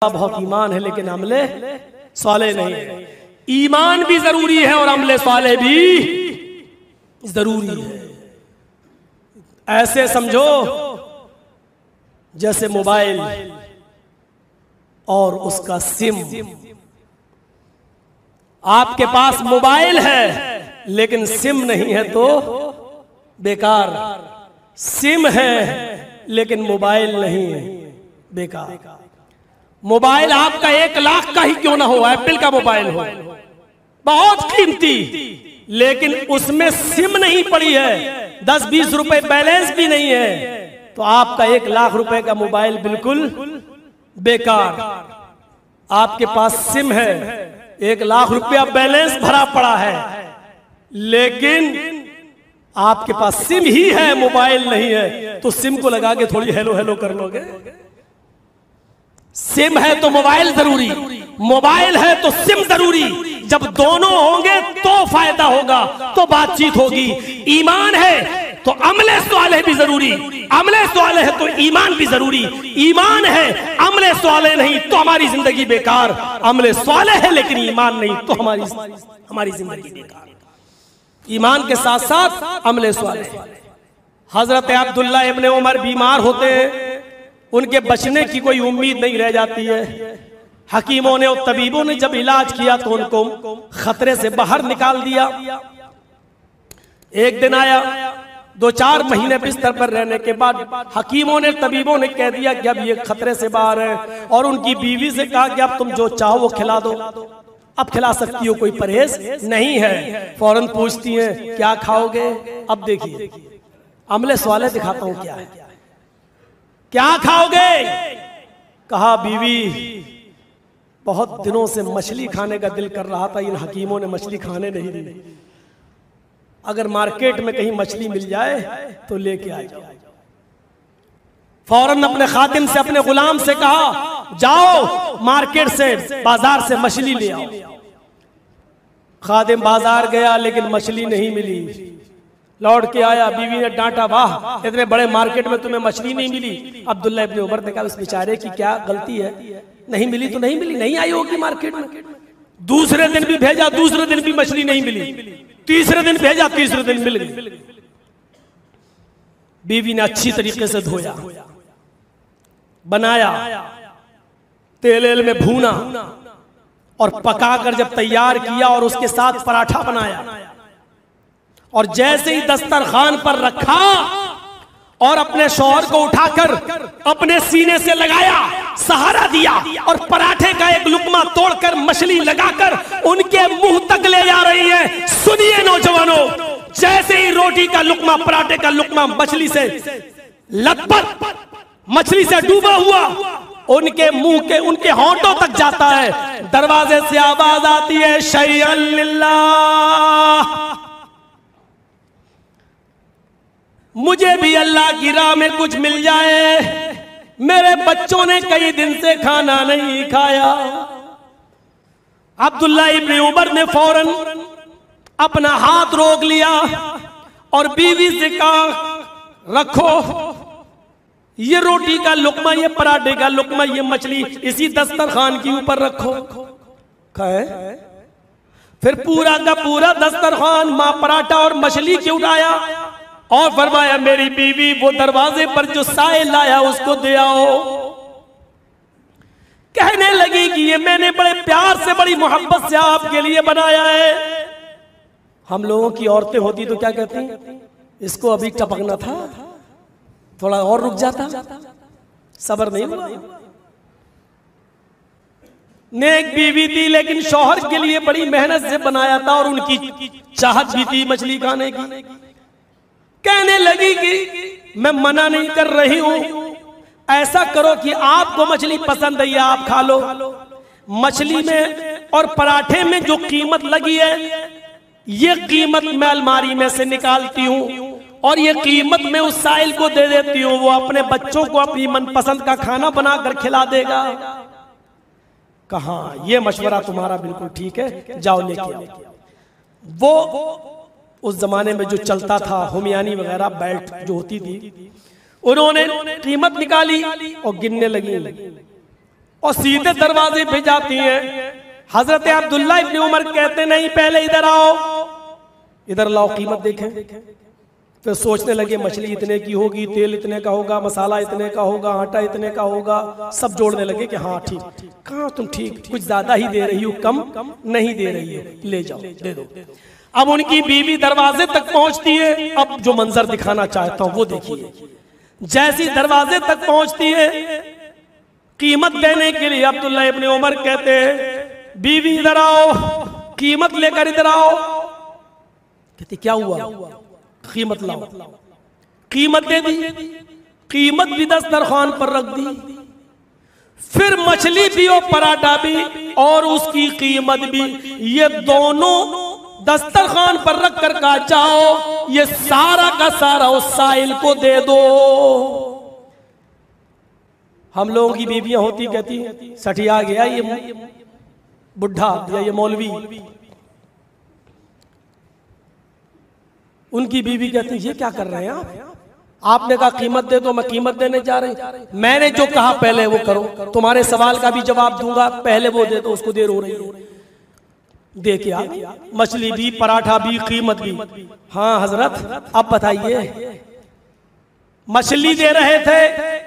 थोड़ा बहुत ईमान है लेकिन अमले साले नहीं है। ईमान भी जरूरी है और अमले साले भी जरूरी है। ऐसे समझो जैसे मोबाइल और उसका सिम। आपके पास मोबाइल है लेकिन सिम नहीं है तो बेकार। सिम है लेकिन मोबाइल नहीं है, बेकार। मोबाइल आपका 1 लाख का ही क्यों ना हो, एप्पल का मोबाइल हो, बहुत कीमती, लेकिन उसमें सिम नहीं पड़ी है, 10-20 रुपए बैलेंस भी नहीं है, तो आपका 1 लाख रुपए का मोबाइल बिल्कुल बेकार। आपके पास सिम है, 1 लाख रुपया बैलेंस भरा पड़ा है, लेकिन आपके पास सिम ही है, मोबाइल नहीं है, तो सिम को लगा के थोड़ी हेलो हेलो कर लोगे। सिम है तो मोबाइल जरूरी, मोबाइल है तो सिम जरूरी। जब दोनों होंगे तो फायदा होगा, तो बातचीत होगी। ईमान है तो अमले स्वाले भी जरूरी, अमले स्वाले है तो ईमान भी जरूरी। ईमान है अमले स्वाले नहीं तो हमारी जिंदगी बेकार, अमले स्वाले है लेकिन ईमान नहीं तो हमारी जिंदगी बेकार। ईमान के साथ साथ अमले स्वाले। हजरत अब्दुल्ला इब्ने उमर बीमार होते हैं, उनके बचने की कोई उम्मीद नहीं रह जाती है। हकीमों ने और तबीबों ने जब इलाज किया तो उनको खतरे से बाहर निकाल दिया। एक दिन आया, 2-4 महीने बिस्तर पर रहने के बाद हकीमों ने तबीबों ने कह दिया कि अब ये खतरे से बाहर है, और उनकी बीवी से कहा कि अब तुम जो चाहो वो खिला दो, अब खिला सकती हो, कोई परहेज नहीं है। फौरन पूछती हैं क्या खाओगे? अब देखिए अमले सवाले दिखाता हूं क्या है, क्या खाओगे? कहा बीवी बहुत दिनों से मछली खाने का दिल कर रहा था, इन हकीमों ने मछली खाने नहीं दी, अगर मार्केट में कहीं मछली मिल जाए तो लेके आ जाओ। फौरन अपने खादिम से, अपने गुलाम से कहा जाओ मार्केट से, बाजार से मछली ले आओ। खादिम बाजार गया लेकिन मछली नहीं मिली, लौट के आया, बीवी ने डांटा, वाह इतने बड़े मार्केट में तुम्हें मछली नहीं मिली। अब्दुल्ला इब्ने उमर ने कहा उस बेचारे की क्या गलती है, नहीं मिली तो नहीं मिली, नहीं आई होगी मार्केट में। दूसरे दिन भी भेजा, दूसरे दिन भी मछली नहीं मिली, तीसरे दिन भेजा, तीसरे दिन मिल गई। बीवी ने अच्छी तरीके से धोया, बनाया, तेल में भूना और पकाकर जब तैयार किया और उसके साथ पराठा बनाया, और जैसे ही दस्तरखान पर रखा और अपने शौहर को उठाकर अपने सीने से लगाया, सहारा दिया और पराठे का एक लुकमा तोड़कर मछली लगाकर उनके मुंह तक ले जा रही है। सुनिए नौजवानों, जैसे ही रोटी का लुकमा, पराठे का लुकमा मछली से लथपथ, मछली से डूबा हुआ उनके मुंह के, उनके होंठों तक जाता है, दरवाजे से आवाज आती है शैअन लिल्लाह, मुझे भी अल्लाह की राह में कुछ मिल जाए, मेरे बच्चों ने कई दिन से खाना नहीं खाया। अब्दुल्ला इब्ने उमर ने फौरन अपना हाथ रोक लिया और बीवी से कहा रखो ये रोटी का लुकमा, ये पराठे का लुकमा, ये मछली इसी दस्तरखान के ऊपर रखो। कहे फिर पूरा का पूरा दस्तरखान मां पराठा और मछली के उठाया और फरमाया मेरी बीवी वो दरवाजे पर जो साए लाया उसको दे आओ। कहने लगी कि ये मैंने बड़े प्यार से, बड़ी मोहब्बत से आपके लिए बनाया है। हम लोगों की औरतें होती तो क्या कहती, इसको अभी टपकना था, थोड़ा और रुक जाता, सब्र नहीं हुआ। नेक बीवी थी लेकिन शौहर के लिए बड़ी मेहनत से बनाया था और उनकी चाहत भी थी मछली खाने की। कहने लगी कि मैं मना नहीं कर रही हूं, ऐसा करो कि आपको मछली पसंद है आप खा लो, मछली में और पराठे में जो कीमत लगी है ये कीमत मैं अलमारी में से निकालती हूं और ये कीमत मैं उस साइल को दे देती हूं, वो अपने बच्चों को अपनी मनपसंद का खाना बनाकर खिला देगा। कहा ये मशवरा तुम्हारा बिल्कुल ठीक है, जाओ लेके आओ। वो उस जमाने में जो चलता था हुमियानी वगैरह बेल्ट जो होती थी, उन्होंने कीमत निकाली और गिनने लगी और सीधे दरवाजे पे जाती हैं। हजरत अब्दुल्ला इब्न उमर कहते नहीं, पहले इधर आओ, इधर लाओ, कीमत देखें। फिर सोचने लगे मछली इतने की होगी, तेल इतने का होगा, मसाला इतने का होगा, आटा इतने का होगा। सब जोड़ने लगे कि हाँ ठीक, कहाँ तुम ठीक, कुछ ज्यादा ही दे रही हो, कम नहीं दे रही हो, ले जाओ, दे दो। अब उनकी बीवी दरवाजे तक पहुंचती है। अब जो मंजर दिखाना चाहता हूं वो देखिए। जैसी दरवाजे तक पहुंचती है, कीमत देने के लिए अब्दुल्ला इब्न उमर कहते हैं बीवी इधर आओ, कीमत लेकर इधर आओ। कहते क्या हुआ? कीमत लाओ। कीमत दे दी, कीमत भी दस्तरखान पर रख दी। फिर मछली भी और पराठा भी और उसकी कीमत भी, ये दोनों दस्तरखान पर रख कर कहा जाओ ये सारा का सारा उस साइल को दे दो। हम लोगों की बीवियां होती कहती सठिया गया ये बुढ़ा या ये मौलवी। उनकी बीवी कहती ये क्या कर रहे हैं आप? आपने कहा कीमत दे दो, मैं कीमत देने जा रही। मैंने जो कहा पहले वो करो, तुम्हारे सवाल का भी जवाब दूंगा, पहले वो दे दो। उसको देर हो रही है, दे के आ मछली भी, पराठा भी, कीमत भी। हाँ हजरत अब बताइए। मछली दे रहे थे,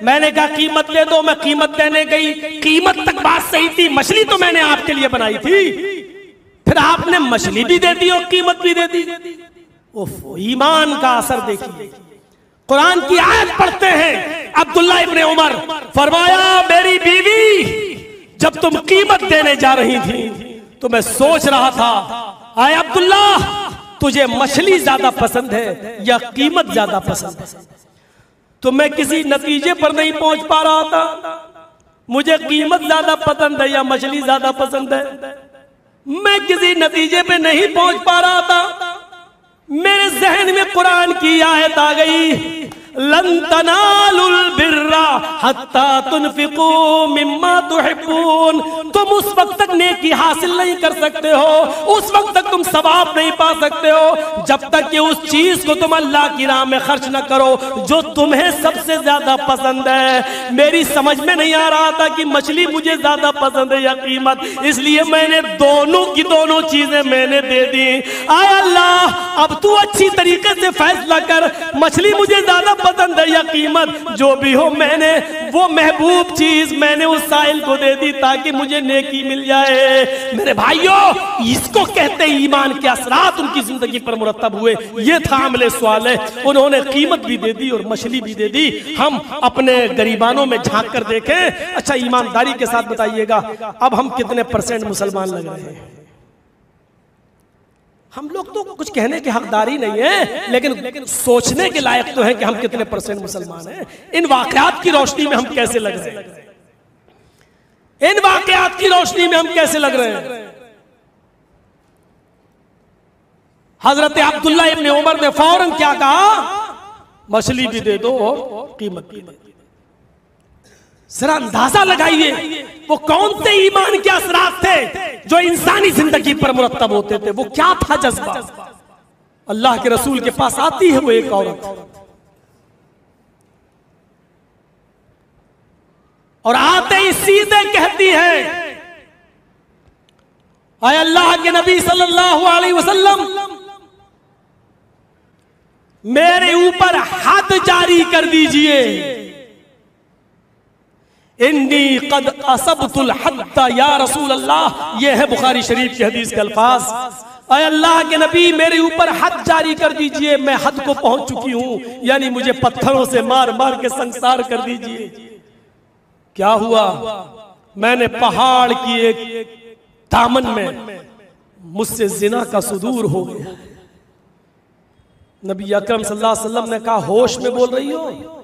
मैंने कहा कीमत ले दो, मैं कीमत देने गई। कीमत तक बात सही थी, मछली तो मैंने आपके लिए बनाई थी। फिर आपने मछली भी दे दी और कीमत भी दे दी। ईमान का असर देखिए। कुरान की आयत पढ़ते हैं अब्दुल्ला इब्ने उमर, फरमाया मेरी बीवी जब तुम कीमत देने जा रही थी तो मैं सोच रहा था आए अब्दुल्ला तुझे मछली ज्यादा पसंद है या कीमत ज्यादा पसंद है? तो मैं किसी नतीजे पर नहीं पहुंच पा रहा था। मुझे कीमत ज्यादा पसंद है या मछली ज्यादा पसंद है, मैं किसी नतीजे पे नहीं पहुंच पा रहा था। मेरे जहन में कुरान की आयत आ गई, लन तनालुल बिर्रा हत्ता तुनफिकू मिम्मा तुहिब्बून। तुम उस वक्त तक नेकी हासिल नहीं कर सकते हो, उस वक्त तक तुम सवाब नहीं पा सकते हो जब तक कि उस चीज को तुम अल्लाह की राह में खर्च न करो जो तुम्हें सबसे ज्यादा पसंद है। मेरी समझ में नहीं आ रहा था कि मछली मुझे ज्यादा पसंद है या कीमत, इसलिए मैंने दोनों की दोनों चीजें मैंने दे दी। आय अल्लाह अब तू अच्छी तरीके से फैसला कर, मछली मुझे ज्यादा पसंद है या कीमत, जो भी हो मैंने वो महबूब चीज मैंने उस साइल को दे दी ताकि मुझे नेकी मिल जाए। मेरे भाइयों इसको कहते हैं ईमान के असरात उनकी जिंदगी पर मुरतब हुए। ये था अमले स्वाले, उन्होंने कीमत भी दे दी और मछली भी दे दी। हम अपने गरीबानों में झांक कर देखें। अच्छा ईमानदारी के साथ बताइएगा अब हम कितने % मुसलमान लग रहे हैं? हम लोग तो कुछ कहने के हकदार ही नहीं है, लेकिन सोचने के लायक तो है कि हम कितने % मुसलमान हैं। इन वाकयात की रोशनी में हम कैसे लग रहे हैं? इन वाकयात की रोशनी में हम कैसे लग रहे हैं? हजरत अब्दुल्ला इब्ने उमर ने फौरन क्या कहा? मछली भी दे दो और कीमत भी दे दो। जरा अंदाजा लगाइए वो कौन से ईमान के असरात थे जो इंसानी जिंदगी पर मुरत्तब होते थे। वो क्या था जज्बा? अल्लाह के रसूल के पास आती है वो एक औरत, और आते ही सीधे कहती है आए अल्लाह के नबी सल्लल्लाहु अलैहि वसल्लम मेरे ऊपर हद जारी कर दीजिए। इन्नी कद असबतुल हद्दा या रसूल अल्लाह, ये है बुखारी शरीफ के हदीस के अल्फाज। अय अल्लाह के नबी मेरे ऊपर हद जारी कर दीजिए, मैं हद को पहुंच चुकी हूं, यानी मुझे पत्थरों से मार मार के संसार कर दीजिए। क्या हुआ? मैंने पहाड़ की एक दामन में मुझसे जिना का सुदूर हो गया। नबी अकरम सल्लल्लाहु अलैहि वसल्लम ने कहा होश में बोल रही हो?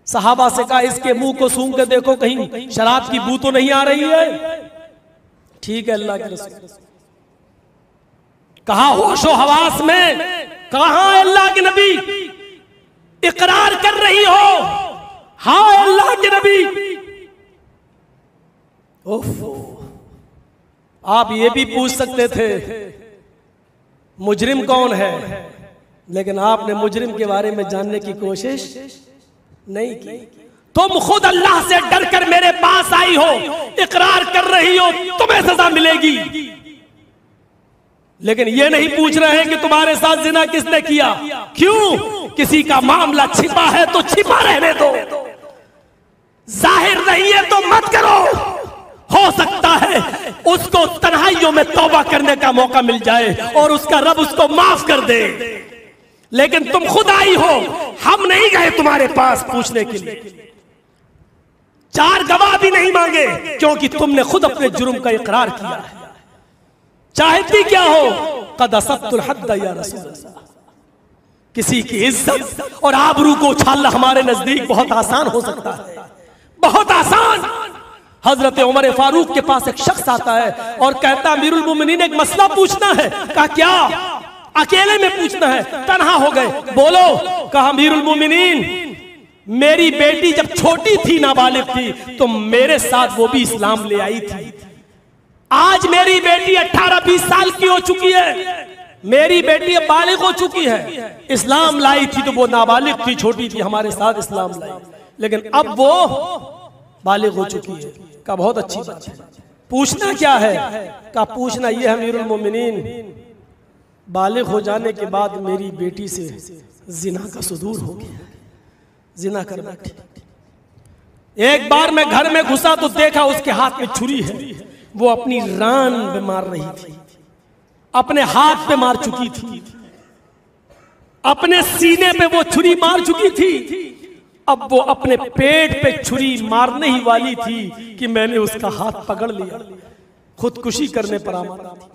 सहाबा से कहा इसके मुंह को सूंघ के देखो कहीं शराब की बू तो नहीं आ रही है। ठीक है अल्लाह के रसूल। कहा होशो हवास में, कहा अल्लाह के नबी इकरार कर रही हो? हाँ अल्लाह के नबी। ओफो, आप ये भी पूछ सकते थे मुजरिम कौन है, लेकिन आपने मुजरिम के बारे में जानने की कोशिश नहीं की। तुम खुद अल्लाह से डर कर मेरे पास आई हो, इकरार कर रही हो, तुम्हें सजा मिलेगी। लेकिन ये नहीं पूछ रहे हैं कि तुम्हारे साथ जिना किसने किया। क्यों? किसी का मामला छिपा है तो छिपा रहने दो, जाहिर नहीं है तो मत करो। हो सकता है उसको तन्हाइयों में तौबा करने का मौका मिल जाए और उसका रब उसको माफ कर दे। लेकिन तुम खुद आई हो, हम नहीं गए तुम्हारे पास पूछने के लिए, 4 गवाह भी नहीं मांगे, क्योंकि तुमने खुद अपने जुर्म का इकरार किया है। चाहती क्या हो? कद असब्तुल हद्द या रसूल अल्लाह। किसी की इज्जत और आबरू को उछालना हमारे नजदीक बहुत आसान हो सकता है, बहुत आसान। हजरत उमर फारूक के पास एक शख्स आता है और कहता अमीरुल मोमिनीन एक मसला पूछना है। कहा क्या? अकेले में पूछना है, तन्हा हो गए। बोलो। कहा अमीरुल मोमिनीन मेरी बेटी जब छोटी थी, नाबालिग थी, तो मेरे साथ वो भी इस्लाम ले आई थी। आज मेरी बेटी 18-20 साल की हो चुकी है, मेरी बेटी अब बालिग हो चुकी है। इस्लाम लाई थी तो वो नाबालिग थी, छोटी थी, हमारे साथ इस्लाम लाई, लेकिन अब वो बालिग हो चुकी है। का बहुत अच्छी बात है। पूछना क्या है? का पूछना ये है अमीरुल मोमिनीन, बालिग हो जाने के बाद मेरी बेटी से जिना का सुदूर हो गया, जिना कर बैठी। एक बार मैं घर में घुसा तो देखा उसके हाथ में छुरी है। वो अपनी रान पे मार रही थी, अपने हाथ पे मार चुकी थी, अपने सीने पे वो छुरी मार चुकी थी। अब वो अपने पेट पे छुरी मारने ही वाली थी कि मैंने उसका हाथ पकड़ लिया, खुदकुशी करने पर आमादा थी।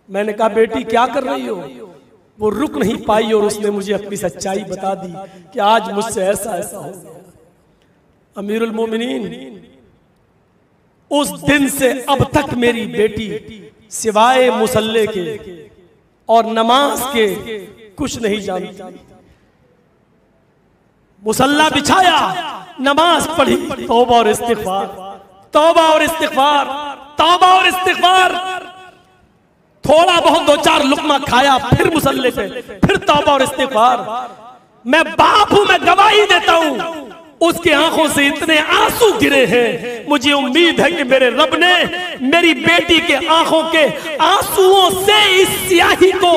मैंने कहा बेटी क्या कर रही हो? वो रुक नहीं पाई और उसने मुझे अपनी सच्चाई बता दी कि आज मुझसे ऐसा ऐसा हो गया। अमीरुल मोमिनीन उस दिन से अब तक मेरी बेटी सिवाय मुसल्ले के और नमाज के कुछ नहीं जानती। मुसल्ला बिछाया, नमाज पढ़ी, तौबा और इस्तिग़फ़ार, तौबा और इस्तिग़फ़ार, तौबा और इस्तिग़फ़ार। थोड़ा बहुत 2-4 लुक़मा खाया, फिर मुसल्ले पे, फिर तौबा और इस्तिग़फ़ार। मैं बाप हूं, मैं गवाही देता हूं, उसकी आंखों से इतने आंसू गिरे हैं, मुझे उम्मीद है कि मेरे रब ने मेरी बेटी के आंखों के आंसुओं से इस स्याही को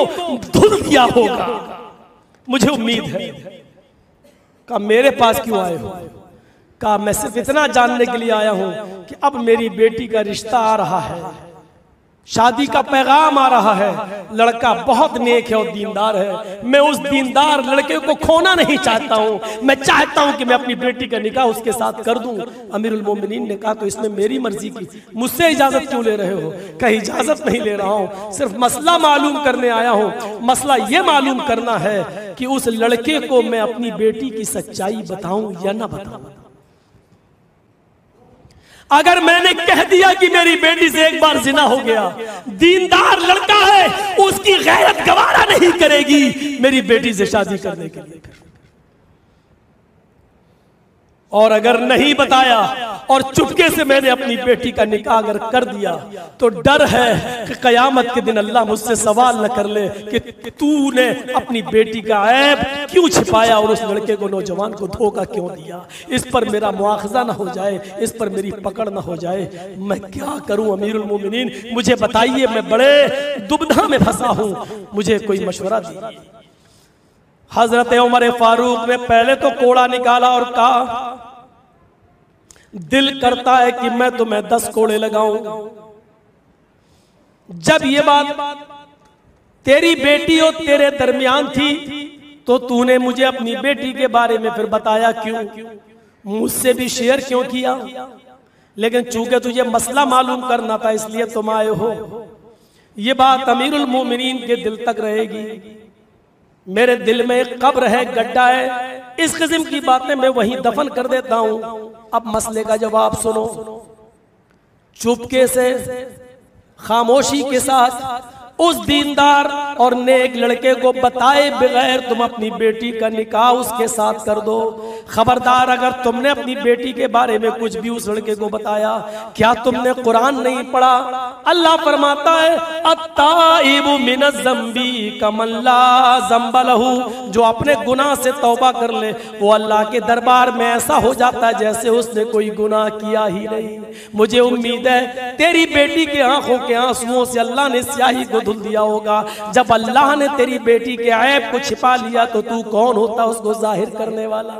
धुल दिया होगा, मुझे उम्मीद है। कहा मेरे पास क्यों आए हो? कहा मैं सिर्फ इतना जानने के लिए आया हूं कि अब मेरी बेटी का रिश्ता आ रहा है, शादी का पैगाम आ रहा है, लड़का बहुत नेक है और दीनदार है। मैं उस दीनदार लड़के को खोना नहीं चाहता हूं, मैं चाहता हूं कि मैं अपनी बेटी का निकाह उसके साथ कर दूं। अमीरुल मोमिनीन ने कहा तो इसमें मेरी मर्जी की, मुझसे इजाजत क्यों ले रहे हो? कहीं इजाजत नहीं ले रहा हूं, सिर्फ मसला मालूम करने आया हूं। मसला यह मालूम करना है कि उस लड़के को मैं अपनी बेटी की सच्चाई बताऊं या ना बताऊं। अगर मैंने कह दिया कि मेरी बेटी से एक बार जिना हो गया, दीनदार लड़का है, उसकी गैरत गवारा नहीं करेगी मेरी बेटी से शादी करने के लिए। और अगर नहीं बताया और चुपके से मैंने अपनी बेटी का निकाह अगर कर दिया तो डर है कि कयामत के दिन अल्लाह मुझसे सवाल न कर ले कि तूने अपनी बेटी का ऐब क्यों छिपाया और उस लड़के को, नौजवान को धोखा क्यों दिया। इस पर मेरा मुआखजा न हो जाए, इस पर मेरी पकड़ न हो जाए। मैं क्या करूं अमीरुल मोमिनीन, मुझे बताइए, मैं बड़े दुविधा में फंसा हूं, मुझे कोई मशवरा दीजिए। हजरत उमर फारूक ने पहले तो कोड़ा निकाला और कहा दिल करता है कि मैं तुम्हें 10 कोड़े लगाऊं। जब ये बात तेरी बेटी और तेरे दरमियान थी तो तूने मुझे अपनी बेटी के बारे में फिर बताया क्यों? मुझसे भी शेयर क्यों किया? लेकिन चूंकि तुझे मसला मालूम करना था इसलिए तुम आए हो। ये बात अमीरुल मोमिनीन के दिल तक रहेगी। मेरे दिल में एक कब्र है, गड्ढा है, इस किस्म की बातें मैं वहीं दफन कर देता हूं। अब मसले का जवाब सुनो। चुपके से, खामोशी के साथ उस दीनदार और नेक लड़के को बताए बगैर तुम अपनी बेटी का निकाह उसके साथ कर दो। खबरदार अगर तुमने अपनी बेटी के बारे में कुछ भी उस लड़के को बताया, क्या तुमने कुरान नहीं पढ़ा? अल्लाह फरमाता है अत्ताइबु मिनज़ ज़ंबी कमन ला ज़ंब लहू, जो अपने गुनाह से तौबा कर ले वो अल्लाह के दरबार में ऐसा हो जाता है जैसे उसने कोई गुनाह किया ही नहीं। मुझे उम्मीद है तेरी बेटी के आंखों के आंसुओं से अल्लाह ने स्याही को धुल दिया होगा। जब अल्लाह ने तेरी बेटी के ऐब को छिपा लिया तो तू कौन होता उसको जाहिर करने वाला?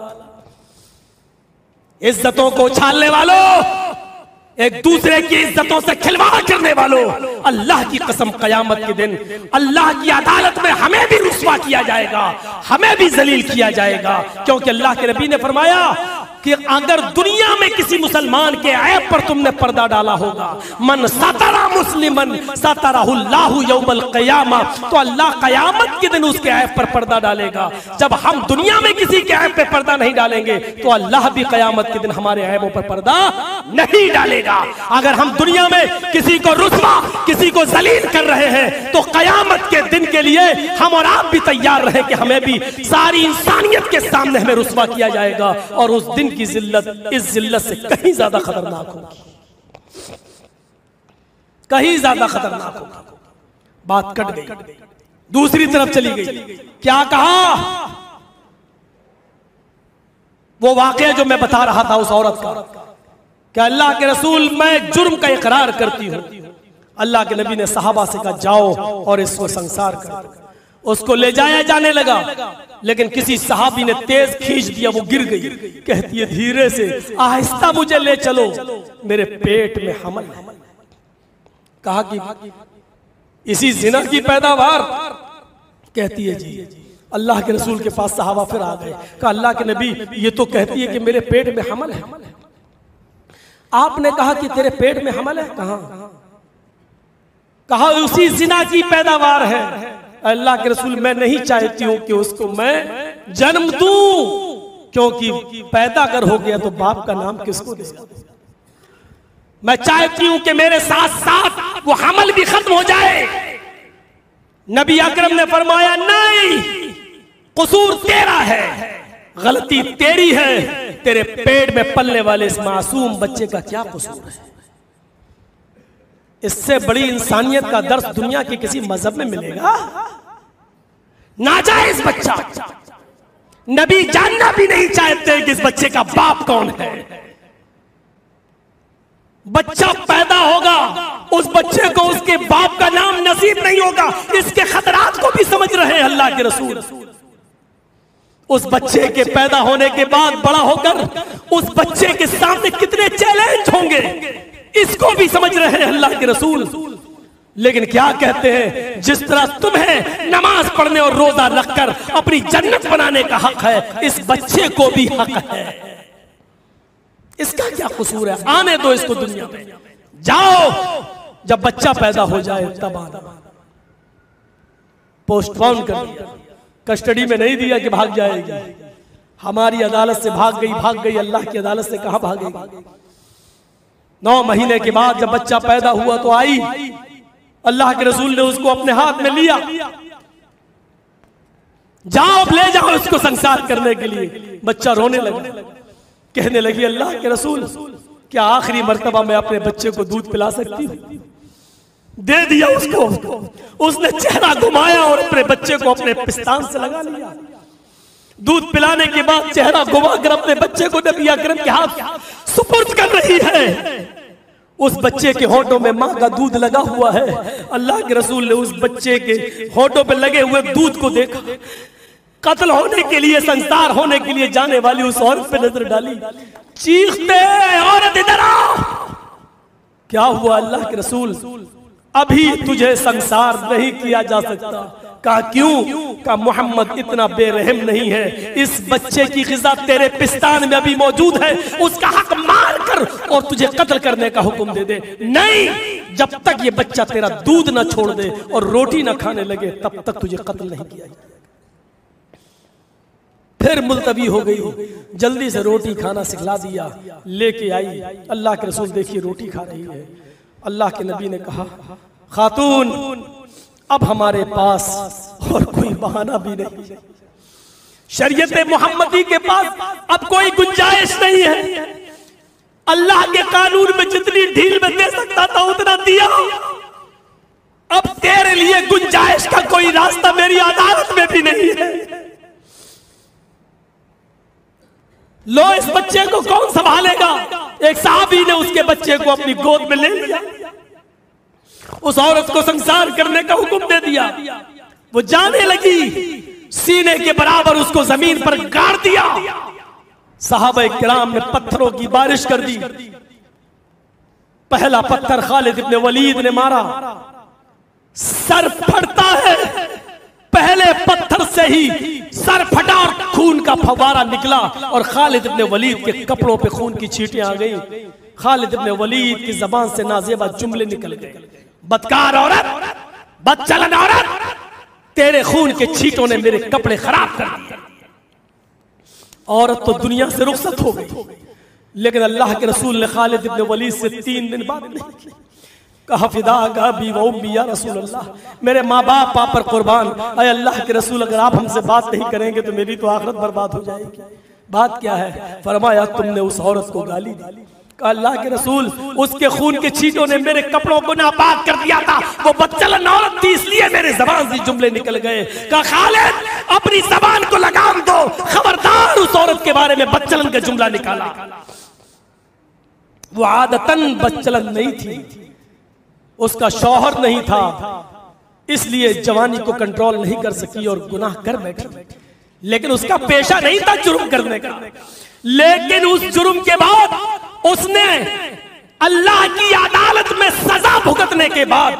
इज्जतों को उछालने वालों, एक दूसरे की इज्जतों से खिलवाड़ करने वालों, अल्लाह की कसम कयामत के दिन अल्लाह की अदालत में हमें भी रुस्वा किया जाएगा, हमें भी जलील किया जाएगा। क्योंकि अल्लाह के नबी ने फरमाया कि अगर दुनिया में किसी मुसलमान के ऐब पर तुमने पर्दा डाला होगा, मन सतरा मुस्लिमन सतरहुल्लाहु यौमल क़यामा, तो अल्लाह कयामत के दिन उसके ऐब पर पर्दा डालेगा। जब हम दुनिया में किसी के ऐब पे पर्दा नहीं डालेंगे तो अल्लाह भी कयामत के दिन हमारे ऐबों पर पर्दा नहीं डालेगा। अगर हम दुनिया में किसी को रुस्वा, किसी को जलील कर रहे हैं तो कयामत के दिन के लिए हम और आप भी तैयार रहे कि हमें भी सारी इंसानियत के सामने हमें रुस्वा किया जाएगा, और उस दिन की जिल्लत इस जिल्लत से कहीं ज्यादा खतरनाक होगी, कहीं ज्यादा खतरनाक होगी। बात कट गई, दूसरी तरफ चली गई। क्या कहा? वो वाकया जो मैं बता रहा था उस औरत का, कि अल्लाह के रसूल मैं जुर्म का इकरार करती हूं। अल्लाह के नबी ने सहाबा से कहा जाओ और इसको संसार कर। उसको ले जाया जाने लगा, लेकिन किसी सहाबी ने तेज खींच दिया, वो गिर गई। कहती है धीरे से, आहिस्ता मुझे ले चलो, मेरे पेट में हमल है। कहा कि इसी जिना की पैदावार? कहती है जी। अल्लाह के रसूल के पास सहाबा फिर आ गए। कहा अल्लाह के नबी ये तो कहती है कि मेरे पेट में हमल है। आपने कहा कि तेरे पेट में हमल है? कहा उसी जिना की पैदावार है। अल्लाह के रसूल मैं नहीं चाहती हूं कि उसको मैं जन्म दूं, क्योंकि पैदा अगर हो गया तो बाप का नाम किसको देगा? मैं चाहती हूं कि मेरे साथ साथ वो हमल भी खत्म हो जाए। नबी अकरम ने फरमाया नहीं, कसूर तेरा है, गलती तेरी है। तेरे पेट में पलने वाले इस मासूम बच्चे का क्या कसूर है? इससे बड़ी इंसानियत का दर्स दुनिया के किसी मजहब में मिलेगा? नाजायज बच्चा, नबी जानना भी नहीं चाहते कि इस बच्चे का बाप कौन है। बच्चा पैदा होगा, उस बच्चे को उसके बाप का नाम नसीब नहीं होगा। इसके खतरात को भी समझ रहे हैं अल्लाह के रसूल। उस बच्चे के पैदा होने के बाद बड़ा होकर उस बच्चे के सामने कितने चैलेंज होंगे, इसको भी समझ रहे हैं अल्लाह के रसूल। लेकिन क्या कहते हैं, जिस तरह तुम्हें नमाज पढ़ने और रोजा रखकर अपनी जन्नत बनाने का हक है, इस बच्चे को भी हक है। इसका क्या कसूर है? आने दो इसको दुनिया में। जाओ, जब बच्चा पैदा हो जाए तब आना। पोस्टपोन कर दिया, कस्टडी में नहीं दिया कि भाग जाएगी। हमारी अदालत से भाग गई, अल्लाह की अदालत से कहां भागेगी? 9 महीने के बाद जब बच्चा पैदा हुआ तो आई, अल्लाह के रसूल ने उसको अपने हाथ में लिया। जाओ, ले जाओ इसको संसार करने के लिए। बच्चा रोने लगा, कहने लगी अल्लाह के रसूल क्या आखिरी मर्तबा मैं अपने बच्चे को दूध पिला सकती हूँ? दे दिया उसको। उसने चेहरा घुमाया और अपने बच्चे को अपने पिस्तान से लगा लिया। दूध पिलाने के बाद चेहरा घुमाकर अपने बच्चे को नबी अकरम के हाथ सुपुर्द कर रही है। उस बच्चे के होठों में माँ का दूध लगा हुआ है। अल्लाह के रसूल ने उस बच्चे के होठों पे लगे हुए दूध को देखा। कत्ल होने के लिए, संसार होने के लिए जाने वाली उस औरत पे नजर डाली। चीखते, औरत इधर आओ। क्या हुआ? अल्लाह के रसूल अभी तुझे संसार नहीं किया जा सकता। कहा क्यों? कहा मोहम्मद इतना बेरहम नहीं है। इस बच्चे की ग़िज़ा तेरे पिस्तान में अभी मौजूद है, उसका हक मार कर और तुझे कत्ल करने का हुक्म दे दे। नहीं, जब तक ये बच्चा तेरा दूध ना छोड़ दे और रोटी ना खाने लगे तब तक तुझे कत्ल नहीं किया। फिर मुलतवी हो गई, जल्दी से रोटी खाना सिखला दिया, लेके आई। अल्लाह के रसूल देखिए रोटी खा रही है। अल्लाह के नबी ने कहा खातून अब हमारे पास और कोई बहाना भी नहीं। शरीयत मोहम्मदी के पास अब कोई गुंजाइश नहीं है। अल्लाह के कानून में जितनी ढील में दे सकता था उतना दिया। अब तेरे लिए गुंजाइश का कोई रास्ता मेरी अदालत में भी नहीं है। लो, इस बच्चे को कौन संभालेगा? एक साहबी ने उसके बच्चे को अपनी गोद में ले लिया, उस औरत को संसार करने का हुक्म दे दिया। वो जाने लगी, सीने के बराबर उसको जमीन पर गाड़ दिया। सहाबा किराम ने पत्थरों की बारिश कर दी। पहला पत्थर खालिद इब्न वलीद ने मारा, सर फटता है। पहले पत्थर से ही सर फटा और खून का फव्वारा निकला और खालिद इब्न वलीद के कपड़ों पे खून की छींटें आ गई। खालिद इब्न वलीद की जबान से नाजेबा जुमले निकल गए, बदकार औरत, बदचलन औरत, तेरे खून के छींटों ने मेरे कपड़े खराब कर दिए। औरत तो दुनिया से रुखसत हो गई, लेकिन अल्लाह के रसूल ने खालिद इब्न वलीद से 3 दिन बाद नहीं की। कहा फिदा का भी वो या रसूल अल्लाह, मेरे माँ बाप आप पर कुर्बान। अरे अल्लाह के रसूल, अगर आप हमसे बात नहीं करेंगे तो मेरी तो आखिरत बर्बाद हो जाएगी। बात क्या है? फरमाया तुमने उस औरत को गाली दी। कहा अल्लाह के रसूल, उसके खून के छींटों ने मेरे कपड़ों को नापाक कर दिया था। वो बदचलन औरत थी, इसलिए मेरे जबान से जुमले निकल गए। कहा खालिद, अपनी जबान को लगाम दो, खबरदार उस औरत के बारे में बदचलन का जुमला निकाला। वो आदतन बदचलन नहीं थी, उसका शौहर नहीं था, इसलिए जवानी को कंट्रोल नहीं कर सकी और गुनाह कर बैठी। लेकिन उसका पेशा नहीं था जुर्म करने का। लेकिन उस जुर्म के बाद उसने अल्लाह की अदालत में सजा भुगतने के बाद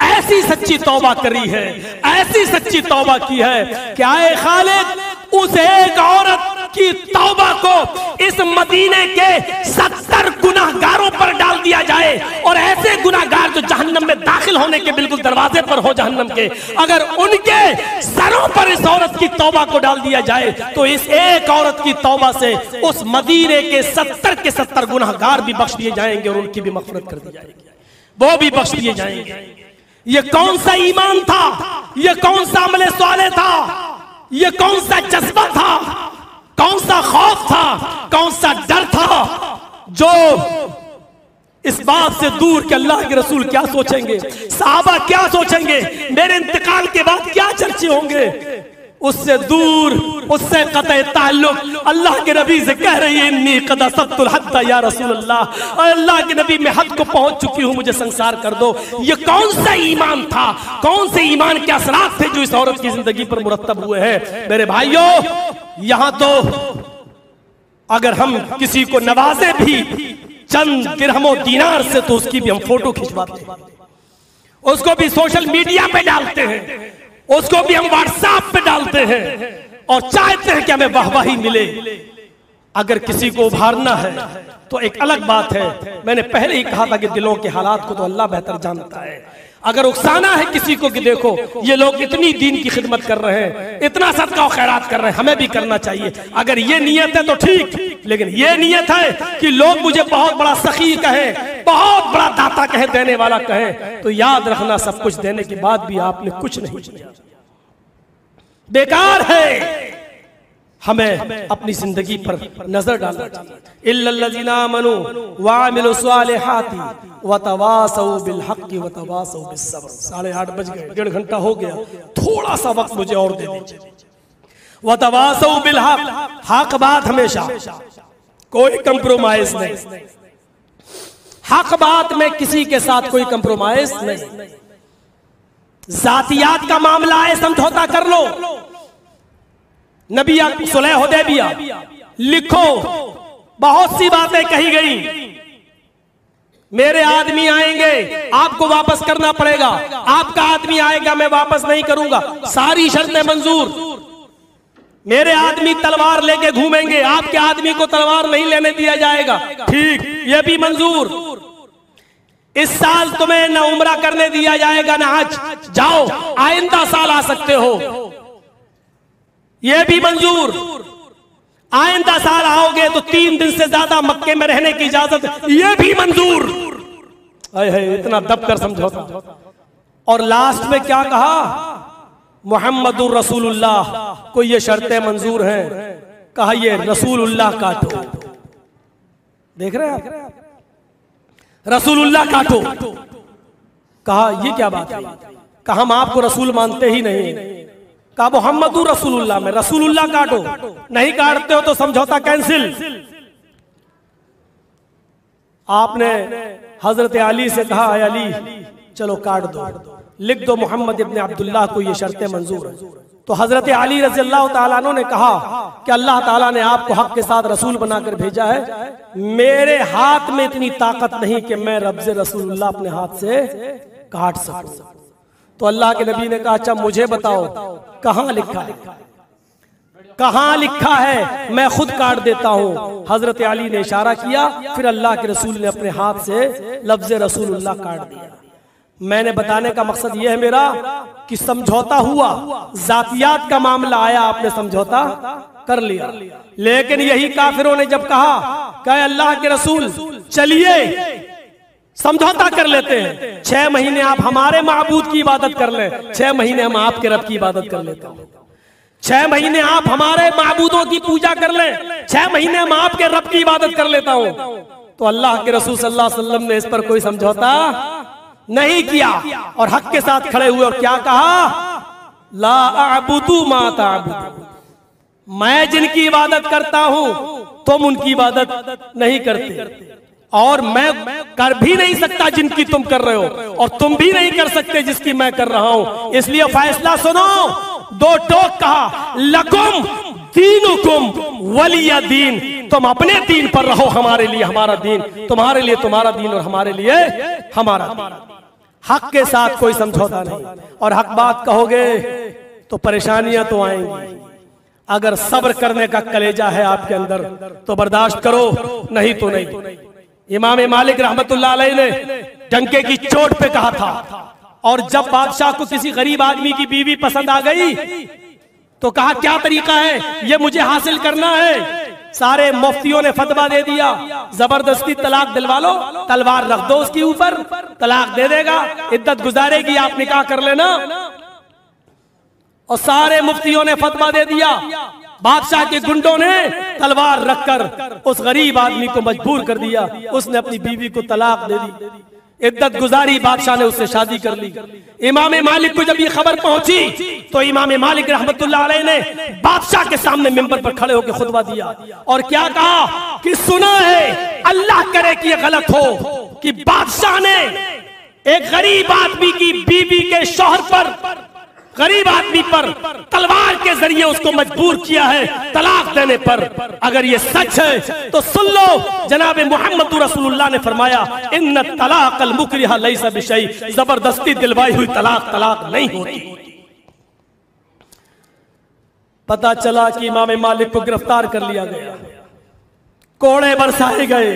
ऐसी सच्ची तौबा करी है, ऐसी सच्ची तौबा की है कि आए खालिद, उस एक औरत की तौबा को इस मदीने के 70 गुनाहगारों पर डाल दिया जाए, और ऐसे गुनाहगार जो जहन्नम में दाखिल होने के बिल्कुल दरवाजे पर हो जहन्नम के, अगर उनके सरों पर इस औरत की तौबा को डाल दिया जाए तो इस एक औरत की तौबा से उस मदीने के 70 के 70 गुनाहगार भी बख्श दिए जाएंगे और उनकी भी मग़फ़िरत कर दी जाएगी, वो भी बख्श दिए जाएंगे। ये कौन सा ईमान था? ये कौन सा अमले साले था? ये कौन सा जज्बा था? कौन सा खौफ था? कौन सा डर था जो इस बात से दूर कि अल्लाह के रसूल क्या सोचेंगे, सहाबा क्या सोचेंगे, मेरे इंतकाल के बाद क्या चर्चे होंगे, उससे दूर, उससे कतई ताल्लुक। अल्लाह के नबी से कह रही है इन्नी कद असब्तुल हद्द या रसूल अल्लाह, और अल्लाह के नबी मैं हद को पहुंच चुकी हूं, मुझे संसार कर दो। ये कौन सा ईमान था? कौन से ईमान के असरात थे जो इस औरत की जिंदगी पर मुरत्तब हुए हैं? मेरे भाइयों, यहां तो अगर हम किसी को नवाजे भी चंद दिरहमों दीनार से तो उसकी भी हम फोटो खिंचवाते हैं, उसको भी सोशल मीडिया पे डालते हैं, उसको भी हम व्हाट्सएप पे डालते हैं और चाहते हैं कि हमें वाहवाही मिले। अगर किसी को उभारना है तो एक अलग बात है। मैंने पहले ही कहा था कि दिलों के हालात को तो अल्लाह बेहतर जानता है। अगर उकसाना है किसी को कि देखो ये लोग इतनी दीन की खिदमत कर रहे हैं, इतना सदका और खैरात कर रहे हैं, हमें भी करना चाहिए, अगर ये नियत है तो ठीक। लेकिन ये नियत है कि लोग मुझे बहुत बड़ा सखी कहें, बहुत बड़ा दाता कहे, देने वाला कहे, तो याद रखना सब कुछ देने के बाद भी आपने कुछ नहीं किया, बेकार है। हमें अपनी जिंदगी पर नजर डालना चाहिए। इल्लल्लज़ीना आमनू व अमिलु स्वालिहाति व तवासौ बिल हक़्क़ि व तवासौ बिस सब्र। 8:30 बज गए, 1.5 घंटा हो गया, थोड़ा सा वक्त मुझे और दे दीजिए। व तवासौ बिल हक़, हक बात हमेशा, कोई कंप्रोमाइज नहीं, हक बात में किसी के साथ कोई कंप्रोमाइज नहीं। जातियात का मामला है, समझौता कर लो। नबी सुलह हुदैबिया लिखो, बहुत सी बातें कही गई। मेरे आदमी आएंगे, आपको वापस करना पड़ेगा, आपका आदमी आएगा, मैं वापस नहीं करूंगा, सारी शर्तें मंजूर। मेरे आदमी तलवार लेके घूमेंगे, आपके आदमी को तलवार नहीं लेने दिया जाएगा, ठीक, ये भी मंजूर। इस साल तुम्हें ना उम्रा करने दिया जाएगा ना हज, जाओ आइंदा साल आ सकते हो, ये भी मंजूर। आइंदा साल आओगे तो 3 दिन से ज्यादा मक्के में रहने की इजाजत, ये भी मंजूर। इतना दबकर समझौता। और लास्ट में क्या कहा, मुहम्मदुर रसूलुल्लाह को ये शर्तें मंजूर हैं। कहा ये रसूलुल्लाह काटो। देख रहे हैं आप, रसूलुल्लाह काटो। कहा ये क्या बात है, कहा हम आपको रसूल मानते ही नहीं। कहा मुहम्मदुर रसूलुल्लाह में रसूलुल्लाह काटो, नहीं काटते हो तो समझौता कैंसिल। आपने हजरत अली से कहा अली चलो काट दो, लिख दो मोहम्मद इब्ने अब्दुल्लाह को ये शर्तें मंजूर है। तो हजरत अली रज़ी अल्लाह ताला अन्हु ने कहा कि अल्लाह ताला ने आपको हक के साथ रसूल बनाकर भेजा है, मेरे हाथ में इतनी ताकत नहीं कि मैं रब्ज़े रसूलुल्लाह अपने हाथ से काट सकूं। तो अल्लाह के नबी ने कहा अच्छा मुझे बताओ कहां लिखा है, कहां लिखा है, मैं खुद काट देता हूं। हजरत अली ने इशारा किया, फिर अल्लाह के रसूल ने अपने हाथ से लफ्ज़े रसूलुल्लाह काट दिया। मैंने बताने का मकसद यह है मेरा कि समझौता हुआ, जातियात का मामला आया, आपने समझौता कर लिया। लेकिन यही काफिरों ने जब कहा अल्लाह के रसूल चलिए समझौता कर लेते हैं, 6 महीने आप हमारे माबूद की इबादत कर लें, 6 महीने हम आपके रब की इबादत कर लेते हैं, 6 महीने आप हमारे माबूदों की पूजा कर लें, 6 महीने हम आपके रब की इबादत कर लेता हूं। तो अल्लाह के रसूल सल्लल्लाहु अलैहि वसल्लम ने इस पर कोई समझौता नहीं किया और हक के साथ खड़े हुए और क्या कहा, ला अअबुदु मा तअबुदु, मैं जिनकी इबादत करता हूं तुम उनकी इबादत नहीं करते, और मैं कर भी नहीं सकता जिनकी तुम कर रहे हो, और तुम भी नहीं कर सकते जिसकी मैं कर रहा हूं। इसलिए फैसला सुनो, 2 टोक कहा, लकुम दीनुकुम वलिया दीन, तुम अपने दीन पर रहो, हमारे लिए हमारा दीन, तुम्हारे लिए तुम्हारा दीन और हमारे लिए हमारा दीन। हक के साथ कोई समझौता नहीं, और हक बात कहोगे तो परेशानियां तो आएंगी। अगर सब्र करने का कलेजा है आपके अंदर तो बर्दाश्त करो, नहीं तो नहीं। इमाम मालिक रहमतुल्लाह अलैह ने डंके की चोट पे कहा था, और जब बादशाह को किसी गरीब आदमी की बीवी पसंद आ गई तो कहा क्या तरीका है, ये मुझे हासिल करना है। सारे मुफ्तियों ने फतवा दे दिया, जबरदस्ती तलाक दिलवा लो, तलवार रख दो उसके ऊपर, तलाक दे देगा, इद्दत गुजारेगी, आप निकाह कर लेना। और सारे मुफ्तियों ने फतवा दे दिया। बादशाह के गुंडों ने तलवार रखकर उस गरीब आदमी को मजबूर कर दिया, उसने अपनी बीवी को तलाक दे दी, इद्दत गुजारी, बादशाह ने उससे शादी कर ली। इमाम मालिक को जब ये खबर पहुंची तो इमाम मालिक रहमतुल्लाह अलैह ने बादशाह के सामने मिंबर पर खड़े होकर खुतबा दिया और क्या कहा कि सुना है, अल्लाह करे कि ये गलत हो कि बादशाह ने एक गरीब आदमी की बीवी के शौहर पर, गरीब आदमी पर तलवार के जरिए उसको मजबूर किया है तलाक देने पर। अगर ये सच है तो सुन लो, जनाब मोहम्मद रसूलुल्लाह ने फरमाया, इन्न तलाक़ल मुकरिहा लैसा बिशै, जबरदस्ती दिलवाई हुई तलाक तलाक नहीं होती। पता चला कि इमाम मालिक को गिरफ्तार कर लिया गया, कोड़े बरसाए गए,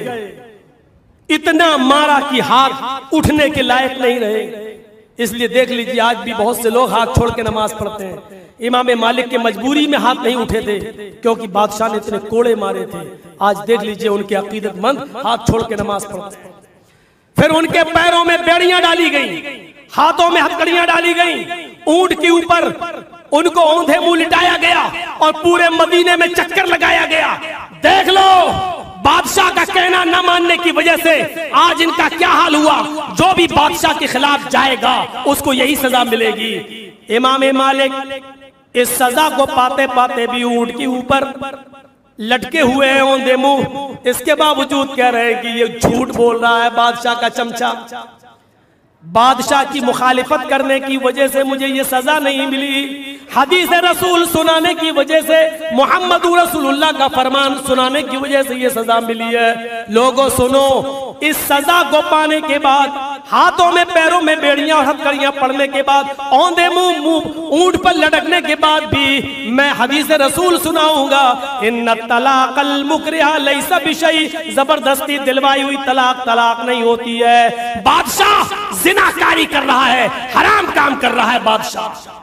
इतना मारा कि हाथ उठने के लायक नहीं रहे। इसलिए देख लीजिए आज भी बहुत से लोग हाथ छोड़ के नमाज पढ़ते हैं। इमाम मालिक के मजबूरी में हाथ नहीं उठे थे क्योंकि बादशाह ने इतने कोड़े मारे थे। आज देख लीजिए उनके अकीदतमंद हाथ छोड़ के नमाज पढ़ते हैं। फिर उनके पैरों में बेड़ियां डाली गई, हाथों में हथकड़ियां डाली गई, ऊंट के ऊपर उनको औंधे मुंह लिटाया गया और पूरे मदीने में चक्कर लगाया गया। देख लो बादशाह का कहना न मानने की वजह से आज इनका क्या हाल हुआ। जो भी बादशाह के खिलाफ जाएगा उसको यही सजा मिलेगी। इमाम मालिक इस सजा को पाते पाते भी ऊंट के ऊपर लटके हुए हैं औंधे मुंह, इसके बावजूद कह रहे हैं कि ये झूठ बोल रहा है बादशाह का चमचा, बादशाह की मुखालिफत करने की वजह से मुझे ये सजा नहीं मिली, हदीस रसूल सुनाने की वजह से, मोहम्मद रसूलुल्लाह का फरमान सुनाने की वजह से ये सजा मिली है। लोगों सुनो, इस सजा को पाने के बाद, हाथों में पैरों में बेड़ियां और हथकड़ियां पड़ने के बाद, औंधे मुंह ऊंट पर लटकने के बाद भी मैं हदीस रसूल सुनाऊंगा, इन्न तलाक़ल मुकरिहा लैसा बिशै, जबरदस्ती दिलवाई हुई तलाक तलाक नहीं होती है। बादशाह जिनाकारी कर रहा है, हराम काम कर रहा है बादशाह।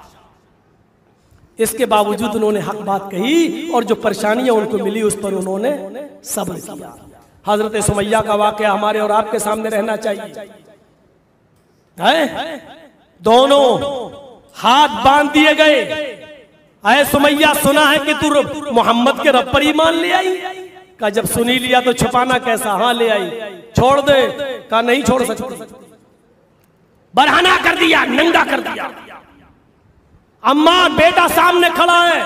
इसके बावजूद उन्होंने हक बात कही और जो परेशानियां उनको मिली उस पर उन्होंने सब्र किया। हजरत सुमैया का वाकया हमारे और आपके सामने रहना चाहिए है? दोनों हाथ बांध दिए गए। अय सुमैया, सुना है कि तू मोहम्मद के रब पर ईमान ले आई। कहा जब सुनी लिया तो छुपाना कैसा। हाँ ले आई। छोड़ दे। कहा नहीं छोड़ सकती। बरहाना कर दिया, नंगा कर दिया। अम्मार बेटा सामने खड़ा है,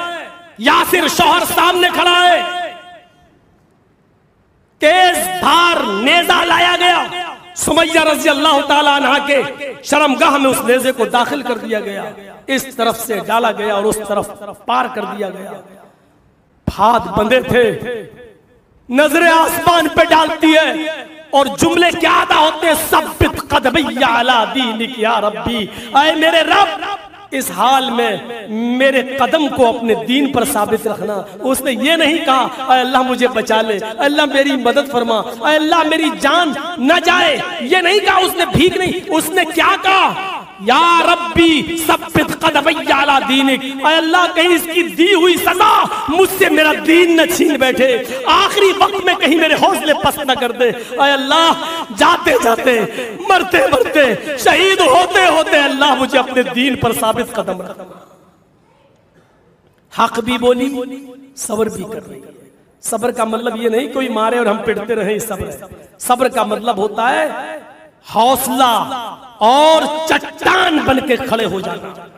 यासिर शौहर सामने खड़ा है। तेज धार नेजा लाया गया। सुमैया रज़ी अल्लाह ताला अन्हा के शर्मगाह में उस नेज़े को दाखिल कर दिया गया। इस तरफ से डाला गया और उस तरफ पार कर दिया गया। हाथ बंधे थे, नजरें आसमान पे डालती है और जुमले क्या अदा होते हैं। सब्बित क़दमैया अला दीनिक या रब्बी, ऐ मेरे रब इस हाल में मेरे कदम को अपने दीन पर साबित रखना। उसने ये नहीं कहा अल्लाह मुझे बचा ले, अल्लाह मेरी मदद फरमा, अल्लाह मेरी जान न जाए, ये नहीं कहा उसने। भीख नहीं, उसने क्या कहा, या रब्बी सब्बित क़दमैया अला दीनिक, अल्लाह कहीं इसकी दी हुई सजा मुझसे मेरा दीन न छीन बैठे, आखिरी वक्त में कहीं मेरे हौसले पस्त न कर दे। अल्लाह जाते जाते, मरते मरते, शहीद होते होते अल्लाह मुझे अपने दीन पर साबित कदम रखना। हक भी बोली, सब्र भी कर रही है। सब्र का मतलब ये नहीं कोई मारे और हम पिटते रहे, सब्र। सब्र का मतलब होता है हौसला और चट्टान बन के खड़े हो जाना।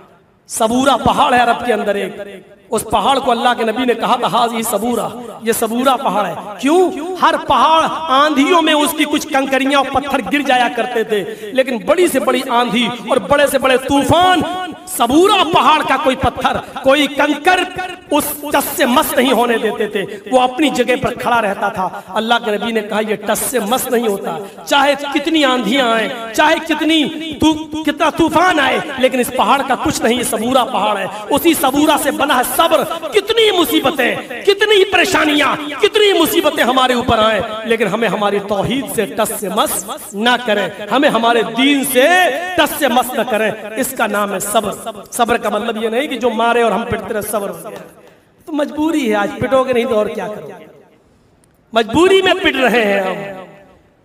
सबूरा पहाड़ है अरब के अंदर एक, उस पहाड़ को अल्लाह के नबी ने कहा था हाज़ी सबूरा, ये सबूरा पहाड़ है। क्यों? हर पहाड़ आंधियों में उसकी कुछ कंकरियां और पत्थर गिर जाया करते थे, लेकिन बड़ी से बड़ी आंधी और बड़े से बड़े तूफान सबूरा पहाड़ का कोई पत्थर, कोई कंकर उस टस से मस नहीं होने देते थे। वो अपनी जगह पर खड़ा रहता था। अल्लाह के नबी ने कहा यह टस से मस नहीं होता, चाहे कितनी आंधियां आए, चाहे कितना तूफान आए, लेकिन इस पहाड़ का कुछ नहीं। सबूरा पहाड़ है, उसी सबूरा से बना है सब्र। कितनी मुसीबतें, कितनी परेशानियां, कितनी मुसीबतें हमारे ऊपर आए, लेकिन हमें हमारी तौहीद से टस से मस ना करें, हमें हमारे दीन से टस से मस न करें। इसका नाम है सब्र। सब्र का मतलब ये नहीं कि जो मारे और हम पिटते रहे सब्र हो गया। तो मजबूरी है, आज पिटोगे नहीं तो और क्या करोगे। मजबूरी में पिट रहे हैं हम,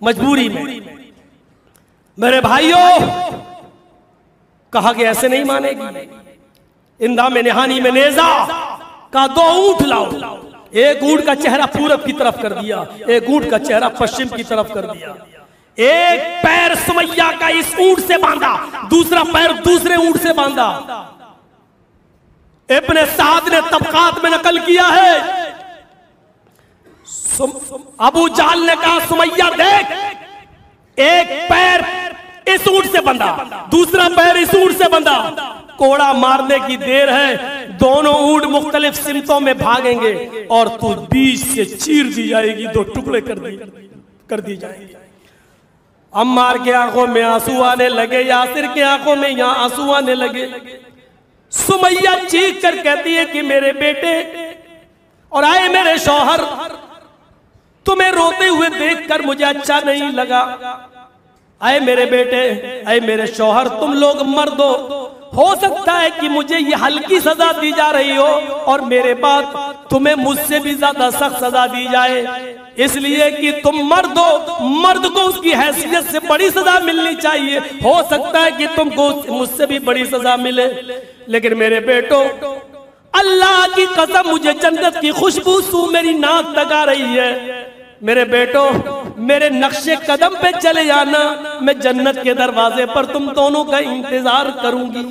मजबूरी में। मेरे भाइयों, कहा कि ऐसे नहीं मानेगी। इंदा में निहानी में नेजा का 2 ऊंट लाओ। एक ऊंट का चेहरा पूरब की तरफ कर दिया, एक ऊंट का चेहरा पश्चिम की तरफ कर दिया। एक पैर सुमैया का इस ऊंट से बांधा, दूसरा पैर दूसरे ऊंट से बांधा। इब्ने साद ने तबकात में नकल किया है, अबू जाल ने कहा सुमैया देख, एक पैर इस ऊंट से बंधा, दूसरा पैर इस ऊंट से बंधा। कोड़ा मारने की देर है, दोनों ऊंट मुख्तलिफ सिमतों में भागेंगे और तू बीच से चीर दी जाएगी, 2 टुकड़े कर दी जाएगी। अम्मार के आंखों में आंसू आने लगे, यासिर के आंखों में यहां आंसू आने लगे। सुमैया चीख कर कहती है कि मेरे बेटे और आए मेरे शौहर, तुम्हें रोते हुए देखकर मुझे अच्छा नहीं लगा। आए मेरे बेटे, आए मेरे शौहर, तुम लोग मर्द हो सकता है कि मुझे ये हल्की सजा दी जा रही हो और मेरे बाद तुम्हें मुझसे भी ज्यादा सख्त सजा दी जाए, इसलिए कि तुम मर्द हो, मर्द को उसकी हैसियत से बड़ी सजा मिलनी चाहिए। हो सकता है कि तुमको मुझसे भी बड़ी सजा मिले, लेकिन मेरे बेटो अल्लाह की कसम मुझे जन्नत की खुशबू सू मेरी नाक तक आ रही है। मेरे बेटो मेरे नक्शे कदम पे चले जाना, मैं जन्नत के दरवाजे पर तुम दोनों का इंतजार करूंगी।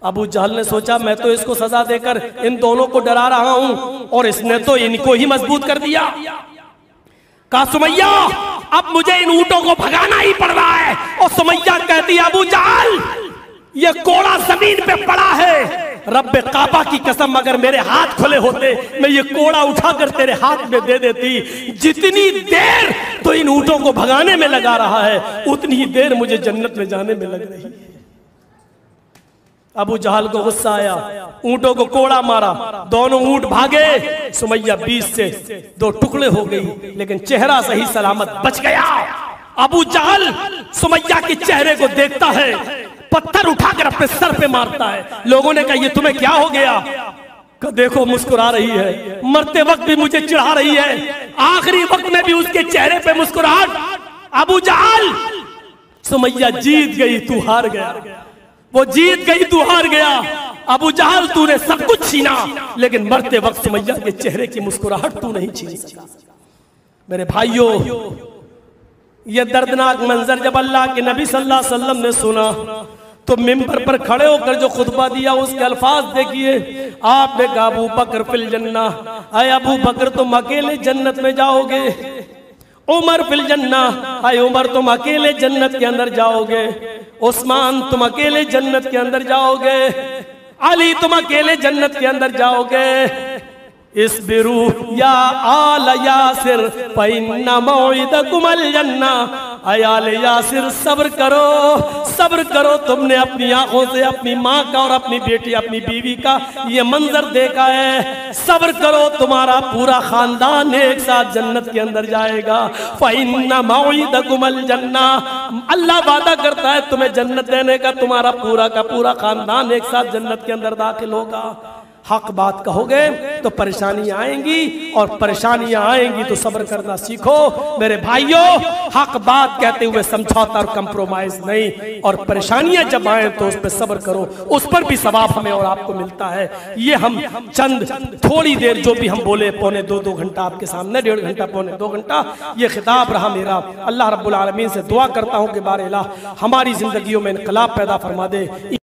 अबू जहल ने सोचा मैं तो इसको सजा देकर इन दोनों को डरा रहा हूं और इसने तो इनको ही मजबूत कर दिया। कहा सुमैया अब मुझे इन ऊंटों को भगाना ही पड़ रहा है। और सुमैया कहती है अबू जहल ये कोड़ा जमीन पे पड़ा है, रब्बे काबा की कसम अगर मेरे हाथ खुले होते मैं ये कोड़ा उठाकर तेरे हाथ में दे देती। जितनी देर तो इन ऊंटों को भगाने में लगा रहा है उतनी ही देर मुझे जन्नत में जाने में लग रही है। अबू जहल को गुस्सा आया, ऊंटों को कोड़ा मारा, दोनों ऊंट भागे। सुमैया बीच से 2 टुकड़े हो गई, लेकिन चेहरा सही सलामत बच गया। अबू जहल सुमैया के चेहरे को देखता है, पत्थर उठाकर अपने सर पे मारता है। लोगों ने कहा ये तुम्हें क्या हो गया? देखो मुस्कुरा रही है, मरते वक्त भी मुझे चिढ़ा रही है, आखिरी वक्त में भी उसके चेहरे पे मुस्कुराहट। अबू जहल सुमैया जीत गई, तू हार गया। वो जीत गई, तू हार गया। अबू जहल, तूने सब कुछ छीना, लेकिन मरते वक्त सुमैया के चेहरे की मुस्कुराहट तू नहीं छीन सका। मेरे भाइयों, ये दर्दनाक मंजर जब अल्लाह के नबी सल्लल्लाहु अलैहि वसल्लम ने सुना तो मिंबर पर खड़े होकर जो खुतबा दिया उसके अल्फाज देखिए। आपने कहा, अबू बकर फिल जन्ना, अय अबू बकर तुम अकेले जन्नत में जाओगे। उमर फिल जन्ना, अय उमर तुम अकेले जन्नत के अंदर जाओगे। उस्मान तुम अकेले जन्नत के अंदर जाओगे। अली तुम अकेले जन्नत के अंदर जाओगे। इस्बिरू या आल यासिर फइन्ना मौइदकुमुल जन्ना, आल यासिर सब्र करो, सब्र करो। तुमने अपनी आंखों से अपनी माँ का और अपनी बेटी, अपनी बीवी का ये मंजर देखा है। सब्र करो, तुम्हारा पूरा खानदान एक साथ जन्नत के अंदर जाएगा। फइन्ना मौइदकुमुल जन्ना, अल्लाह वादा करता है तुम्हें जन्नत देने का, तुम्हारा पूरा का पूरा खानदान एक साथ जन्नत के अंदर दाखिल होगा। हक बात कहोगे तो परेशानियां आएंगी, और परेशानियां आएंगी तो सब्र करना सीखो। मेरे भाइयों, हक बात कहते हुए समझौता और कंप्रोमाइज नहीं, और परेशानियां जब आए तो उस पर सब्र करो, उस पर भी सवाब हमें और आपको मिलता है। ये हम चंद थोड़ी देर जो भी हम बोले, पौने दो घंटा आपके सामने, 1.5 घंटा पौने 2 घंटा ये खिताब रहा मेरा। अल्लाह रब्बुल आलमीन से दुआ करता हूँ कि बार इलाह हमारी जिंदगियों में इनकलाब पैदा फरमा दे।